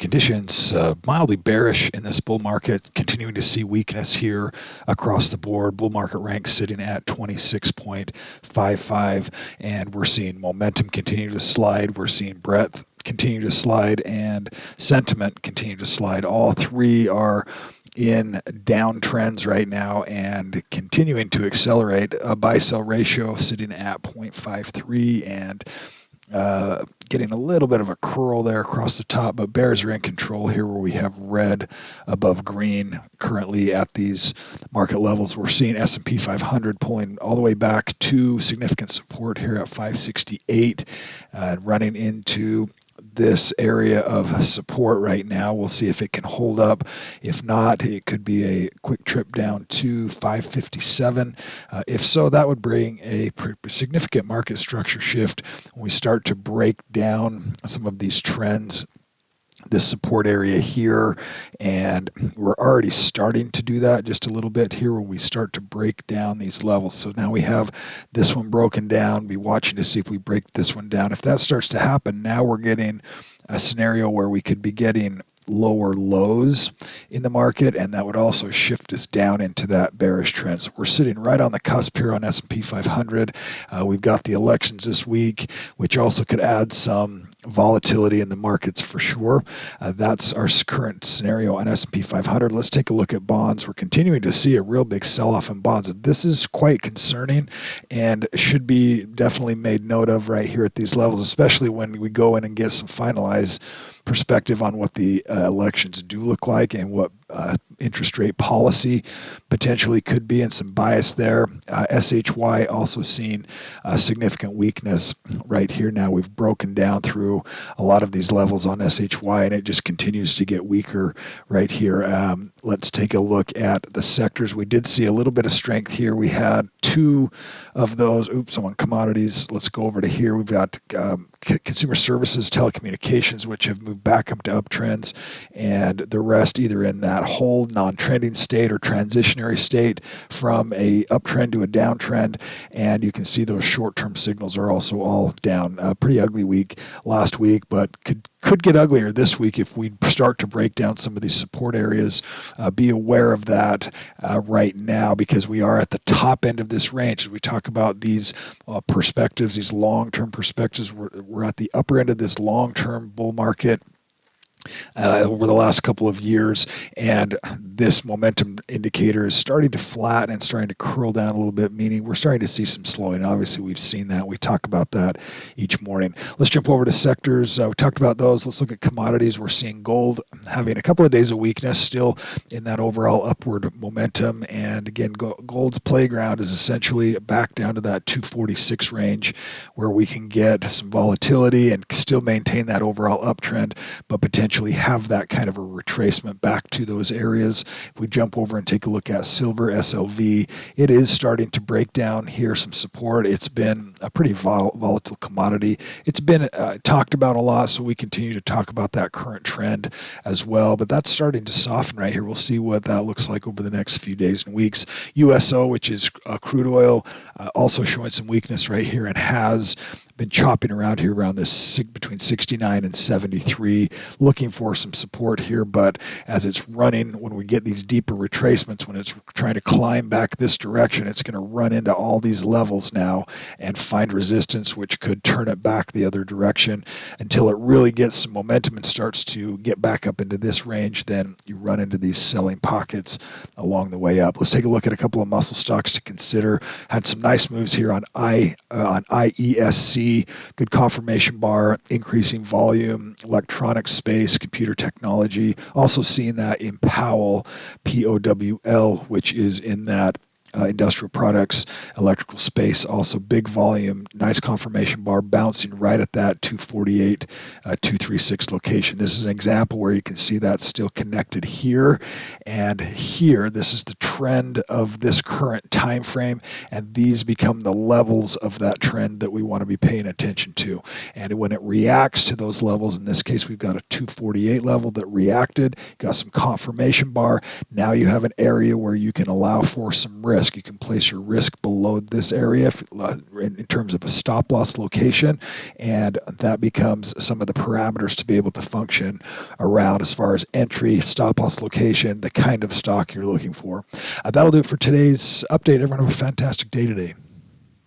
Conditions mildly bearish in this bull market, continuing to see weakness here across the board. Bull market rank sitting at 26.55, and we're seeing momentum continue to slide. We're seeing breadth continue to slide and sentiment continue to slide. All three are in downtrends right now and continuing to accelerate. A buy-sell ratio sitting at 0.53 and getting a little bit of a curl there across the top, but bears are in control here where we have red above green currently at these market levels. We're seeing S&P 500 pulling all the way back to significant support here at 568, running into this area of support right now. We'll see if it can hold up. If not, it could be a quick trip down to 557. If so, that would bring a significant market structure shift when we start to break down some of these trends, this support area here, and we're already starting to do that just a little bit here when we start to break down these levels. So now we have this one broken down. Be watching to see if we break this one down. If that starts to happen, now we're getting a scenario where we could be getting lower lows in the market, and that would also shift us down into that bearish trend. So we're sitting right on the cusp here on S&P 500. We've got the elections this week, which also could add some volatility in the markets for sure. That's our current scenario on S&P 500. Let's take a look at bonds. We're continuing to see a real big sell-off in bonds. This is quite concerning and should be definitely made note of right here at these levels, especially when we go in and get some finalized perspective on what the elections do look like and what interest rate policy potentially could be, and some bias there. SHY also seeing significant weakness right here now. We've broken down through a lot of these levels on SHY, and it just continues to get weaker right here. Let's take a look at the sectors. We did see a little bit of strength here. We had two of those. Oops, I'm on commodities. Let's go over to here. We've got consumer services, telecommunications, which have moved back up to uptrends, and the rest either in that hold non-trending state or transitionary state from a uptrend to a downtrend. And you can see those short-term signals are also all down. Pretty ugly week last week, but could get uglier this week if we start to break down some of these support areas. Be aware of that right now, because we are at the top end of this range. As we talk about these perspectives, these long-term perspectives, we're at the upper end of this long-term bull market over the last couple of years, and this momentum indicator is starting to flatten and starting to curl down a little bit, meaning we're starting to see some slowing. Obviously, we've seen that. We talk about that each morning. Let's jump over to sectors. We talked about those. Let's look at commodities. We're seeing gold having a couple of days of weakness, still in that overall upward momentum. And again, gold's playground is essentially back down to that 246 range, where we can get some volatility and still maintain that overall uptrend, but potentially have that kind of a retracement back to those areas. If we jump over and take a look at silver, SLV, it is starting to break down here some support. It's been a pretty volatile commodity. It's been talked about a lot, so we continue to talk about that current trend as well, but that's starting to soften right here. We'll see what that looks like over the next few days and weeks. USO, which is crude oil, also showing some weakness right here, and has been chopping around here around this between 69 and 73, looking for some support here. But as it's running, when we get these deeper retracements, when it's trying to climb back this direction, it's going to run into all these levels now and find resistance, which could turn it back the other direction until it really gets some momentum and starts to get back up into this range. Then you run into these selling pockets along the way up. Let's take a look at a couple of muscle stocks to consider. Had some nice moves here on IESC. Good confirmation bar, increasing volume, electronic space, computer technology. Also seeing that in Powell, POWL, which is in that industrial products, electrical space, also big volume, nice confirmation bar, bouncing right at that 248, 236 location. This is an example where you can see that still connected here and here. This is the trend of this current time frame, and these become the levels of that trend that we want to be paying attention to. And when it reacts to those levels, in this case, we've got a 248 level that reacted, got some confirmation bar. Now you have an area where you can allow for some risk. risk. You can place your risk below this area in terms of a stop loss location, and that becomes some of the parameters to be able to function around as far as entry, stop loss location, the kind of stock you're looking for. That'll do it for today's update. Everyone have a fantastic day today.